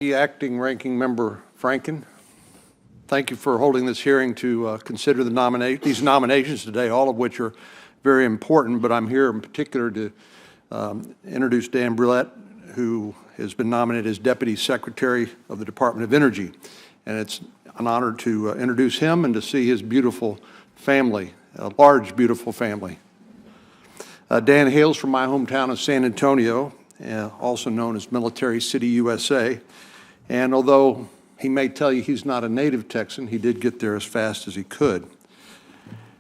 The Acting Ranking Member Franken, thank you for holding this hearing to consider these nominations today, all of which are very important, but I'm here in particular to introduce Dan Brouillette, who has been nominated as Deputy Secretary of the Department of Energy. And it's an honor to introduce him and to see his beautiful family, a large, beautiful family. Dan hails from my hometown of San Antonio, also known as Military City, USA. And although he may tell you he's not a native Texan, he did get there as fast as he could.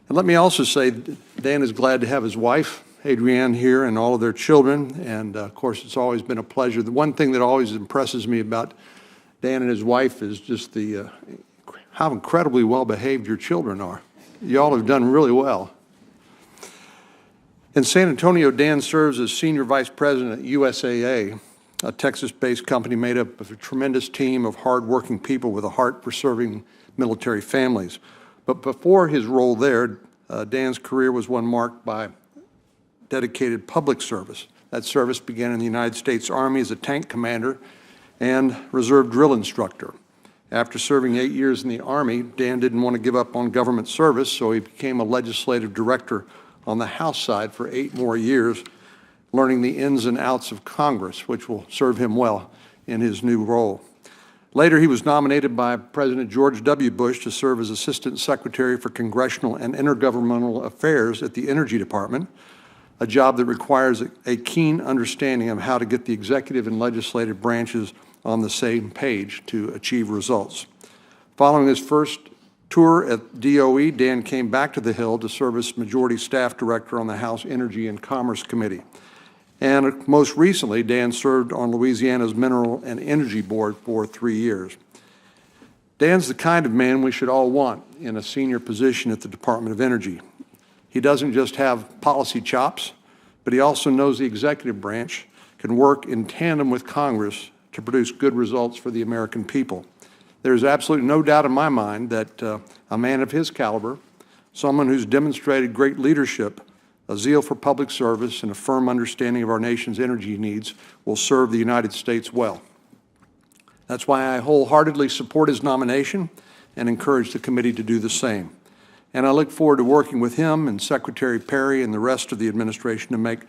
And let me also say, Dan is glad to have his wife, Adrienne, here and all of their children. And of course, it's always been a pleasure. The one thing that always impresses me about Dan and his wife is just how incredibly well-behaved your children are. You all have done really well. In San Antonio, Dan serves as Senior Vice President at USAA, a Texas-based company made up of a tremendous team of hard-working people with a heart for serving military families. But before his role there, Dan's career was one marked by dedicated public service. That service began in the United States Army as a tank commander and reserve drill instructor. After serving 8 years in the Army, Dan didn't want to give up on government service, so he became a legislative director on the House side for 8 more years, learning the ins and outs of Congress, which will serve him well in his new role. Later, he was nominated by President George W. Bush to serve as Assistant Secretary for Congressional and Intergovernmental Affairs at the Energy Department, a job that requires a keen understanding of how to get the executive and legislative branches on the same page to achieve results. Following his first tour at DOE, Dan came back to the Hill to serve as Majority Staff Director on the House Energy and Commerce Committee. And most recently, Dan served on Louisiana's Mineral and Energy Board for 3 years. Dan's the kind of man we should all want in a senior position at the Department of Energy. He doesn't just have policy chops, but he also knows the executive branch can work in tandem with Congress to produce good results for the American people. There's absolutely no doubt in my mind that a man of his caliber, someone who's demonstrated great leadership, a zeal for public service, and a firm understanding of our nation's energy needs will serve the United States well. That's why I wholeheartedly support his nomination and encourage the committee to do the same. And I look forward to working with him and Secretary Perry and the rest of the administration to make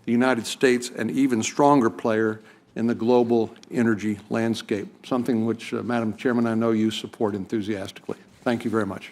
the United States an even stronger player in the global energy landscape, something which, Madam Chairman, I know you support enthusiastically. Thank you very much.